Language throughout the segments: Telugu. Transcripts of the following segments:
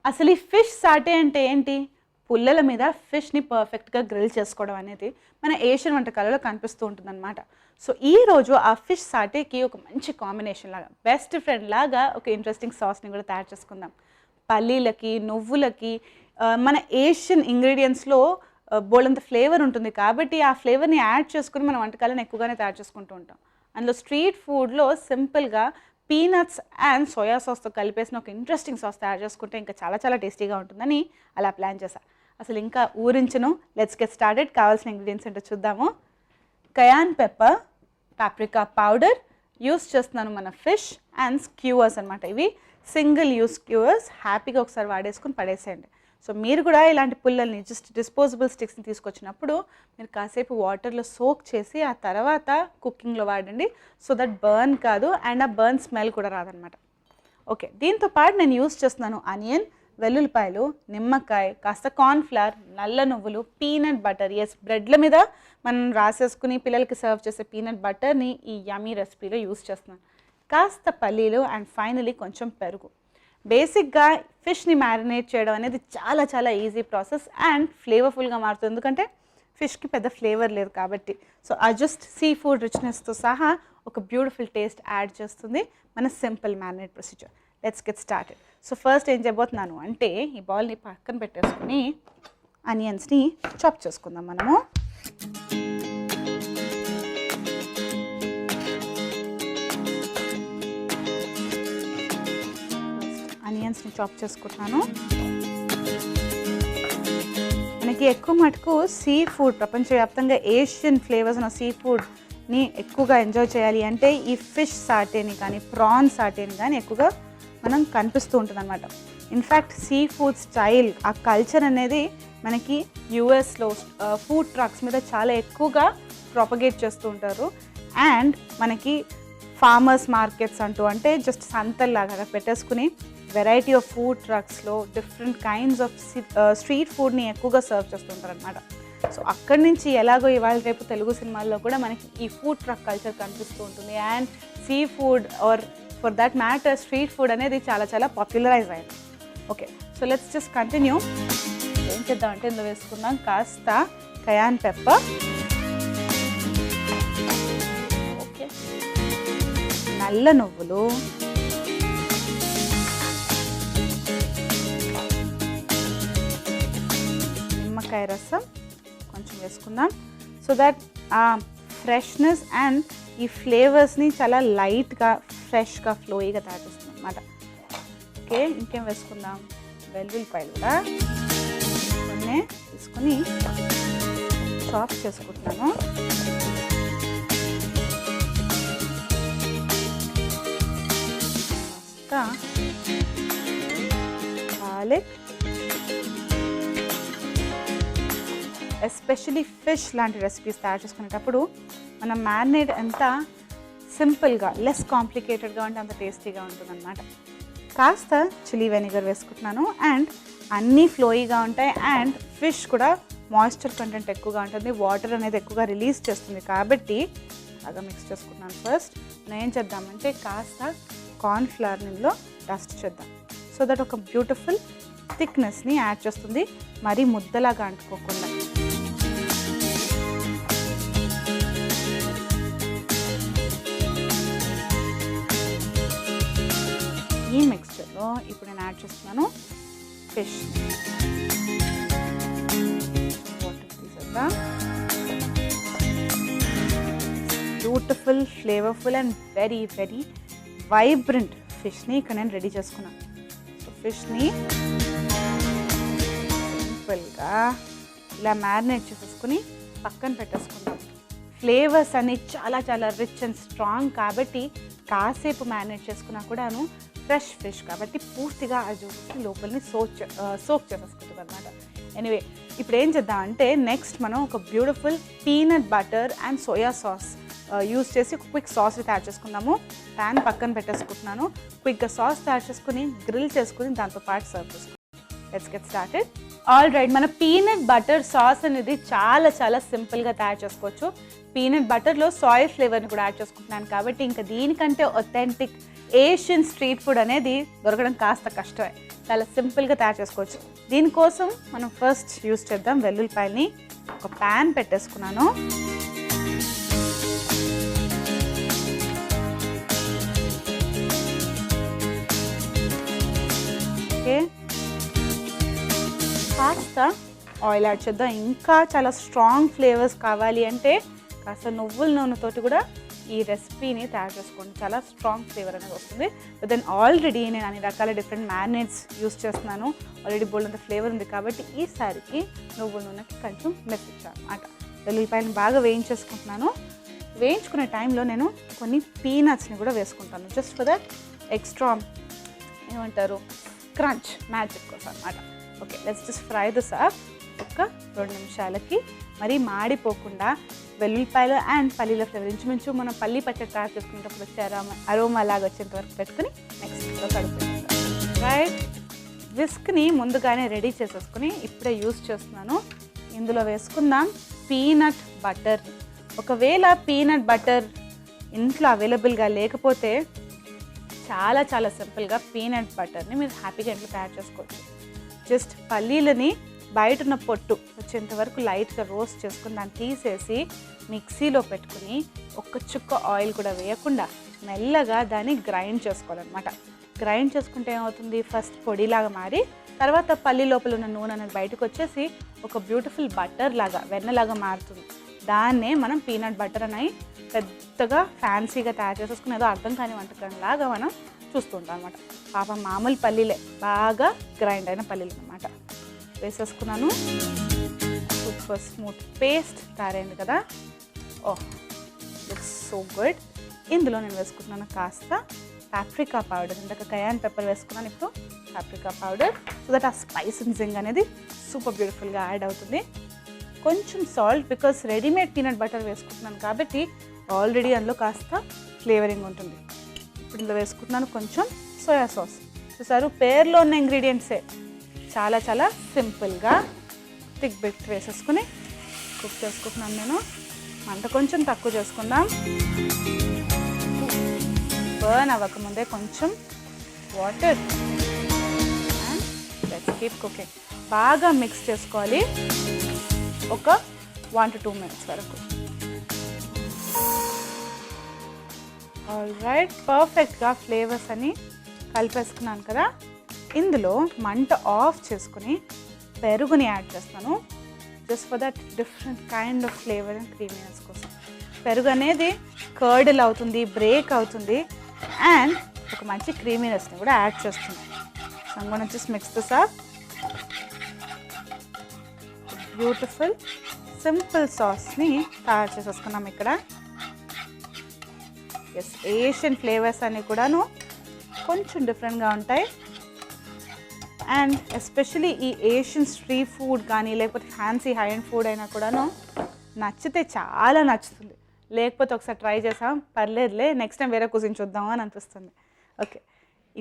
అసలు ఈ ఫిష్ సాటే అంటే ఏంటి? పుల్లల మీద ఫిష్‌ని పర్ఫెక్ట్‌గా గ్రిల్ చేసుకోవడం అనేది మన ఏషియన్ వంటకాలలో కనిపిస్తూ ఉంటుందన్నమాట. సో, ఈరోజు ఆ ఫిష్ సాటేకి ఒక మంచి కాంబినేషన్ లాగా, బెస్ట్ ఫ్రెండ్ లాగా ఒక ఇంట్రెస్టింగ్ సాస్‌ని కూడా తయారు చేసుకుందాం. పల్లీలకి, నువ్వులకి మన ఏషియన్ ఇంగ్రీడియెంట్స్‌లో బోలెడంత ఫ్లేవర్ ఉంటుంది కాబట్టి, ఆ ఫ్లేవర్‌ని యాడ్ చేసుకొని మన వంటకాలను ఎక్కువగానే తయారు చేసుకుంటూ ఉంటాం. అందులో స్ట్రీట్ ఫుడ్‌లో సింపుల్‌గా పీనట్స్ అండ్ సోయా సాస్‌తో కలిపేసిన ఒక ఇంట్రెస్టింగ్ సాస్ తయారు చేసుకుంటే ఇంకా చాలా చాలా టేస్టీగా ఉంటుందని అలా ప్లాన్ చేశా. అసలు ఇంకా ఊరించను, లెట్స్ గెట్ స్టార్టెడ్. కావాల్సిన ఇంగ్రీడియెంట్స్ ఏంటో చూద్దాము. Cyan pepper, paprika powder, use చేస్తున్నాను మన ఫిష్ అండ్ స్క్యూవర్స్ అనమాట. ఇవి సింగిల్ యూస్ స్క్యూవర్స్, హ్యాపీగా ఒకసారి వాడేసుకుని పడేసేయండి. సో మీరు కూడా ఇలాంటి పుల్లల్ని జస్ట్ డిస్పోజబుల్ స్టిక్స్ని తీసుకొచ్చినప్పుడు మీరు కాసేపు వాటర్లో సోక్ చేసి ఆ తర్వాత కుకింగ్లో వాడండి. సో దట్ బర్న్ కాదు అండ్ ఆ బర్న్ స్మెల్ కూడా రాదనమాట. ఓకే, దీంతో పాటు నేను యూస్ చేస్తున్నాను ఆనియన్, వెల్లుల్లిపాయలు, నిమ్మకాయ, కాస్త కార్న్ఫ్లవర్, నల్ల నువ్వులు, పీనట్ బటర్. ఎస్, బ్రెడ్ల మీద మనం రాసేసుకుని పిల్లలకి సర్వ్ చేసే పీనట్ బటర్ని ఈ యమీ రెసిపీలో యూస్ చేస్తున్నాను. కాస్త పల్లీలు అండ్ ఫైనలీ కొంచెం పెరుగు. బేసిక్గా ఫిష్ని మ్యారినేట్ చేయడం అనేది చాలా చాలా ఈజీ ప్రాసెస్ అండ్ ఫ్లేవర్ఫుల్గా మారుతుంది, ఎందుకంటే ఫిష్కి పెద్ద ఫ్లేవర్ లేదు కాబట్టి. సో ఆ జస్ట్ సీ ఫుడ్ రిచ్నెస్తో సహా ఒక బ్యూటిఫుల్ టేస్ట్ యాడ్ చేస్తుంది మన simple marinate procedure. Let's get started. So first ఏం చేయబోతున్నాను అంటే ఈ బౌల్ని పక్కన పెట్టేసుకుని ఆనియన్స్ని చాప్ చేసుకుందాం మనము. ఆనియన్స్ని చాప్ చేసుకుంటున్నాను. మనకి ఎక్కువ మటుకు సీ ఫుడ్, ప్రపంచవ్యాప్తంగా ఏషియన్ ఫ్లేవర్స్ ఉన్న సీ ఫుడ్ని ఎక్కువగా ఎంజాయ్ చేయాలి అంటే ఈ ఫిష్ సాటేని కానీ ప్రాన్ సాటేని కానీ ఎక్కువగా మనం కనిపిస్తూ ఉంటుంది అనమాట. ఇన్ఫ్యాక్ట్ సీ ఫుడ్ స్టైల్, ఆ కల్చర్ అనేది మనకి యూఎస్లో ఫుడ్ ట్రక్స్ మీద చాలా ఎక్కువగా ప్రొపగేట్ చేస్తూ ఉంటారు. అండ్ మనకి ఫార్మర్స్ మార్కెట్స్ అంటూ, అంటే జస్ట్ సంతల్లాగా పెట్టేసుకుని వెరైటీ ఆఫ్ ఫుడ్ ట్రక్స్లో డిఫరెంట్ కైండ్స్ ఆఫ్ స్ట్రీట్ ఫుడ్ని ఎక్కువగా సర్వ్ చేస్తుంటారు అనమాట. సో అక్కడి నుంచి ఎలాగో ఇవాళ రేపు తెలుగు సినిమాల్లో కూడా మనకి ఈ ఫుడ్ ట్రక్ కల్చర్ కనిపిస్తూ ఉంటుంది. And seafood or for that matter street food అనేది చాలా చాలా పాపులరైజ్ అయింది. Okay, so let's just continue. ఏం చేద్దామంటే ఇందులో వేసుకుందాం కాస్త కయాన్ పెప్పర్, ఓకే, నల్ల నువ్వులు, నిమ్మకాయ రసం కొంచెం వేసుకుందాం. సో దట్ ఆ ఫ్రెష్నెస్ అండ్ ఈ ఫ్లేవర్స్ని చాలా లైట్గా ఫ్రెష్గా ఫ్లోయిగా తయారు చేస్తుంది అనమాట. ఓకే, ఇంకేం వేసుకుందాం, వెల్లుల్లిపాయలు కూడా కొన్ని తీసుకొని చాప్ చేసుకుంటున్నాను. గార్లిక్, ఎస్పెషలీ ఫిష్ లాంటి రెసిపీస్ తయారు చేసుకునేటప్పుడు మనం మ్యారినేట్ ఎంత సింపుల్గా, లెస్ కాంప్లికేటెడ్గా ఉంటే అంత టేస్టీగా ఉంటుందన్నమాట. కాస్త చిల్లీ వెనిగర్ వేసుకుంటున్నాను అండ్ అన్నీ ఫ్లోయిగా ఉంటాయి అండ్ ఫిష్ కూడా మాయిశ్చర్ కంటెంట్ ఎక్కువగా ఉంటుంది, వాటర్ అనేది ఎక్కువగా రిలీజ్ చేస్తుంది కాబట్టి బాగా మిక్స్ చేసుకుంటున్నాను. ఫస్ట్ నేను ఏం చేద్దామంటే కాస్త కార్న్ఫ్లవర్ ఇందులో డస్ట్ చేద్దాం. సో దట్ ఒక బ్యూటిఫుల్ థిక్నెస్ని యాడ్ చేస్తుంది, మరీ ముద్దలాగా అంటుకోకుండా. ఈ మిక్స్చర్లో ఇప్పుడు నేను యాడ్ చేస్తున్నాను ఫిష్. వాటర్ తీసేద్దాం. Beautiful, flavourful and very very vibrant ఫిష్ని ఇక్కడ నేను రెడీ చేసుకున్నాను. సో ఫిష్ని సింపుల్గా ఇలా మ్యారినేట్ చేసేసుకుని పక్కన పెట్టేసుకుందాం. ఫ్లేవర్స్ అన్నీ చాలా చాలా రిచ్ అండ్ స్ట్రాంగ్ కాబట్టి కాసేపు మ్యారినేట్ చేసుకున్నా కూడాను ఫ్రెష్ ఫిష్ కాబట్టి పూర్తిగా ఆ జ్యూస్ని లోపలిని సోక్ చేసేసుకుంటుంది అనమాట. ఎనీవే, ఇప్పుడు ఏం చేద్దామంటే నెక్స్ట్ మనం ఒక beautiful peanut butter and soya sauce use చేసి క్విక్ సాస్ని తయారు చేసుకుందాము. ప్యాన్ పక్కన పెట్టేసుకుంటున్నాను. క్విక్గా సాస్ తయారు చేసుకుని గ్రిల్ చేసుకుని దాంతోపాటు సర్వ్ చేసుకుంటాం. Let's get started. All right, మన పీనట్ బటర్ సాస్ అనేది చాలా చాలా సింపుల్గా తయారు చేసుకోవచ్చు. పీనట్ బటర్లో సాయ్ ఫ్లేవర్ని కూడా యాడ్ చేసుకుంటున్నాను కాబట్టి ఇంకా దీనికంటే ఒథెంటిక్ ఏషియన్ స్ట్రీట్ ఫుడ్ అనేది దొరకడం కాస్త కష్టమే. చాలా సింపుల్గా తయారు చేసుకోవచ్చు. దీనికోసం మనం ఫస్ట్ యూస్ చేద్దాం వెల్లుల్లిపాయని. ఒక ప్యాన్ పెట్టేసుకున్నాను. ఓకే, కాస్త ఆయిల్ యాడ్ చేద్దాం. ఇంకా చాలా స్ట్రాంగ్ ఫ్లేవర్స్ కావాలి అంటే కాస్త నువ్వుల నూనెతోటి కూడా ఈ రెసిపీని తయారు చేసుకోండి, చాలా స్ట్రాంగ్ ఫ్లేవర్ అనేది వస్తుంది. బట్ దెన్ ఆల్రెడీ నేను అన్ని రకాల డిఫరెంట్ మ్యారినేట్స్ యూస్ చేస్తున్నాను, ఆల్రెడీ బోల్డ్ అంత ఫ్లేవర్ ఉంది కాబట్టి ఈసారికి నువ్వుల నూనెకి కొంచెం మెస్ ఇచ్చాను అన్నమాట. వెల్లుల్లిపాయలను బాగా వేయించేసుకుంటున్నాను. వేయించుకునే టైంలో నేను కొన్ని పీనట్స్ని కూడా వేసుకుంటాను, జస్ట్ ఫర్ దట్ ఎక్స్ట్రా ఏమంటారు క్రంచ్ మ్యాజిక్ కోసం అన్నమాట. Okay, let's just fry this up. ఒక 2 నిమిషాలకి మరీ మాడిపోకుండా వెల్లుల్లిపాయలు అండ్ పల్లీల ఫ్లేవర్ ఇంచుమించు మనం పల్లీ పచ్చడి తయారు చేసుకునేటప్పుడు వచ్చే అరోమా లాగా వచ్చేంత వరకు పెట్టుకుని నెక్స్ట్లో కలుపుకుంటాం. రైట్, విస్క్ని ముందుగానే రెడీ చేసేసుకుని ఇప్పుడే యూస్ చేస్తున్నాను. ఇందులో వేసుకుందాం పీనట్ బటర్. ఒకవేళ పీనట్ బటర్ ఇంట్లో అవైలబుల్గా లేకపోతే చాలా చాలా సింపుల్గా పీనట్ బటర్ని మీరు హ్యాపీగా ఇంట్లో తయారు చేసుకోవచ్చు. జస్ట్ పల్లీలని బయట ఉన్న పొట్టు వచ్చేంత వరకు లైట్గా రోస్ట్ చేసుకుని దాన్ని తీసేసి మిక్సీలో పెట్టుకుని ఒక్క చుక్క ఆయిల్ కూడా వేయకుండా మెల్లగా దాన్ని గ్రైండ్ చేసుకోవాలన్నమాట. గ్రైండ్ చేసుకుంటే ఏమవుతుంది, ఫస్ట్ పొడిలాగా మారి తర్వాత పల్లి లోపల ఉన్న నూనె అనేది బయటకు వచ్చేసి ఒక బ్యూటిఫుల్ బటర్ లాగా వెన్నలాగా మారుతుంది. దాన్నే మనం పీనట్ బటర్ అని పెద్దగా ఫ్యాన్సీగా తయారు చేసేసుకుని ఏదో అర్థం కాని వంటకం లాగా మనం చూస్తుంటాం అనమాట. పాపం మామూలు పల్లీలే, బాగా గ్రైండ్ అయిన పల్లీలు అన్నమాట. వేసేసుకున్నాను. సూపర్ స్మూత్ పేస్ట్ తయారైంది కదా. ఓహ్, ఇట్స్ సో గుడ్. ఇందులో నేను వేసుకుంటున్నాను కాస్త పాప్రికా పౌడర్. ఇందాక కయాన్ పెప్పర్ వేసుకున్నాను, ఇప్పుడు పాప్రికా పౌడర్, సో దట్ ఆ స్పైసింగ్ అనేది సూపర్ బ్యూటిఫుల్గా యాడ్ అవుతుంది. కొంచెం salt, because readymade peanut butter వేసుకుంటున్నాను కాబట్టి ఆల్రెడీ అందులో కాస్త ఫ్లేవరింగ్ ఉంటుంది. ఇప్పుడు ఇందులో వేసుకుంటున్నాను కొంచెం సోయా సాస్. చూసారు, పేర్లో ఉన్న ఇంగ్రీడియంట్సే చాలా చాలా సింపుల్గా థిక్ బిట్ వేసేసుకుని కుక్ చేసుకుంటున్నాను. నేను మంట కొంచెం తక్కువ చేసుకుందాం. బర్న్ అవ్వకముందే కొంచెం water and let's keep cooking. బాగా మిక్స్ చేసుకోవాలి ఒక 1 to 2 minutes వరకు. ఆల్ రైట్, పర్ఫెక్ట్గా ఫ్లేవర్స్ అని కలిపేసుకున్నాను కదా. ఇందులో మంట ఆఫ్ చేసుకుని పెరుగుని యాడ్ చేస్తాను, just for that different kind of flavour and creaminess కోసం. పెరుగు అనేది కర్డిల్ అవుతుంది, బ్రేక్ అవుతుంది అండ్ ఒక మంచి క్రీమీనెస్ని కూడా యాడ్ చేస్తుంది. So I'm going to just mix this up. Beautiful simple సాస్ని తయారు చేసేసుకున్నాం ఇక్కడ. ఎస్, ఏషియన్ ఫ్లేవర్స్ అన్నీ కూడాను కొంచెం డిఫరెంట్గా ఉంటాయి. అండ్ ఎస్పెషలీ ఈ ఏషియన్ స్ట్రీట్ ఫుడ్ కానీ లేకపోతే ఫ్యాన్సీ హై అండ్ ఫుడ్ అయినా కూడాను నచ్చితే చాలా నచ్చుతుంది. లేకపోతే ఒకసారి ట్రై చేసాం, పర్లేదులే నెక్స్ట్ టైం వేరే కుజిన్ చూద్దాం అని అనిపిస్తుంది. ఓకే,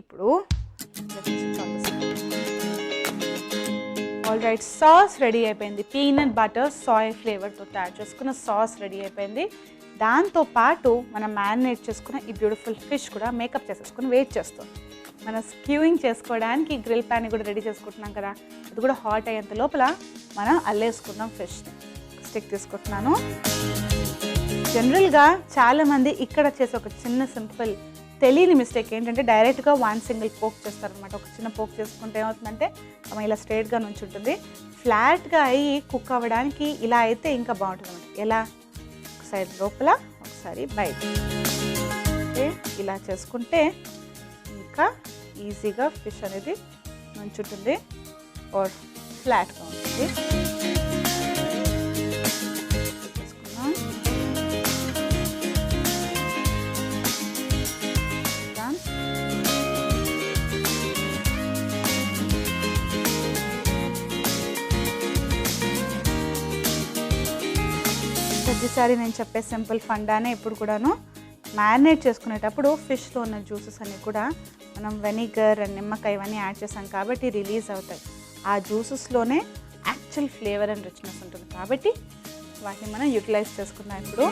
ఇప్పుడు ఆల్ రైట్, సాస్ రెడీ అయిపోయింది. పీనట్ బటర్ సాయ్ ఫ్లేవర్తో తయారు చేసుకున్న సాస్ రెడీ అయిపోయింది. దాంతోపాటు మనం మ్యారినేట్ చేసుకున్న ఈ బ్యూటిఫుల్ ఫిష్ కూడా మేకప్ చేసేసుకుని వెయిట్ చేస్తాం. మనం స్క్యూయింగ్ చేసుకోవడానికి గ్రిల్ ప్యాన్ కూడా రెడీ చేసుకుంటున్నాం కదా, అది కూడా హాట్ అయ్యేంత లోపల మనం అల్లేసుకుందాం ఫిష్ని. స్టిక్ తీసుకుంటున్నాను. జనరల్గా చాలామంది ఇక్కడ చేసే ఒక చిన్న సింపుల్ తెలియని మిస్టేక్ ఏంటంటే డైరెక్ట్గా 1 single పోక్ చేస్తారనమాట. ఒక చిన్న పోక్ చేసుకుంటే ఏమవుతుందంటే ఆమె ఇలా స్ట్రైట్గా నుంచి ఉంటుంది. ఫ్లాట్గా అయ్యి కుక్ అవ్వడానికి ఇలా అయితే ఇంకా బాగుంటుంది అనమాట. ఎలా, ఒకసారి లోపల ఒకసారి బయట, ఇలా చేసుకుంటే ఇంకా ఈజీగా ఫిష్ అనేది నుంచుంటుంది ఆర్ ఫ్లాట్గా ఉంటుంది. ప్రతిసారి నేను చెప్పే సింపుల్ ఫండానే ఇప్పుడు కూడాను మ్యారినేట్ చేసుకునేటప్పుడు ఫిష్లో ఉన్న జ్యూసెస్ అన్నీ కూడా మనం వెనిగర్ అండ్ నిమ్మకాయ ఇవన్నీ యాడ్ చేసాం కాబట్టి రిలీజ్ అవుతాయి. ఆ జ్యూసెస్లోనే యాక్చువల్ ఫ్లేవర్ అండ్ రిచ్నెస్ ఉంటుంది కాబట్టి వాటిని మనం యూటిలైజ్ చేసుకున్నాం. ఇప్పుడు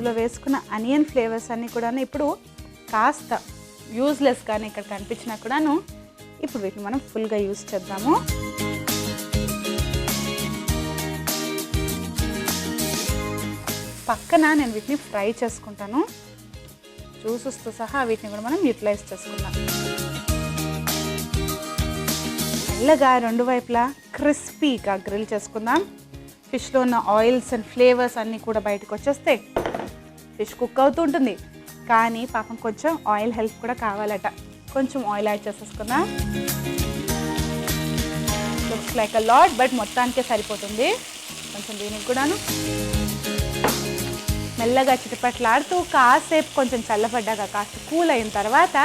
అందులో వేసుకున్న అనియన్ ఫ్లేవర్స్ అన్నీ కూడాను ఇప్పుడు కాస్త యూజ్లెస్గానే ఇక్కడ కనిపించినా కూడాను ఇప్పుడు వీటిని మనం ఫుల్గా యూజ్ చేద్దాము. పక్కన నేను వీటిని ఫ్రై చేసుకుంటాను. జ్యూసెస్తో సహా వీటిని కూడా మనం యూటిలైజ్ చేసుకుందాం. మెల్లగా రెండు వైపులా క్రిస్పీగా గ్రిల్ చేసుకుందాం. ఫిష్లో ఉన్న ఆయిల్స్ అండ్ ఫ్లేవర్స్ అన్నీ కూడా బయటకు వచ్చేస్తే ఫిష్ కుక్ అవుతూ ఉంటుంది. కానీ పాపం కొంచెం ఆయిల్ హెల్ప్ కూడా కావాలట. కొంచెం ఆయిల్ యాడ్ చేసేసుకుందాం. Looks like a lot but మొత్తానికే సరిపోతుంది. కొంచెం దీనికి కూడాను మెల్లగా చిటపట్లాడుతూ కాసేపు కొంచెం చల్లబడ్డాక కాస్త కూల్ అయిన తర్వాత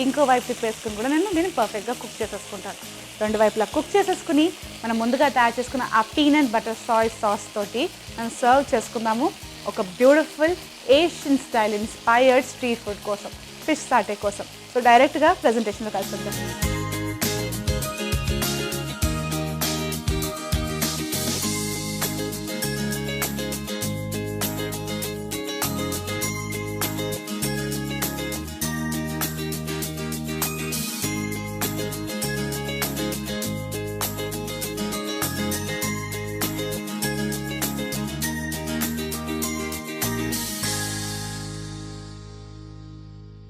ఇంకో వైపు తిప్పేసుకుని కూడా నేను దీన్ని పర్ఫెక్ట్గా కుక్ చేసేసుకుంటాను. రెండు వైపులా కుక్ చేసేసుకుని మనం ముందుగా తయారు చేసుకున్న ఆ పీనట్ బటర్ సాయ్ సాస్ తోటి మనం సర్వ్ చేసుకుందాము ఒక beautiful Asian style inspired street food కోసం, ఫిష్ సాటే కోసం. సో డైరెక్ట్గా ప్రజెంటేషన్లో కలుసుకుంటాం.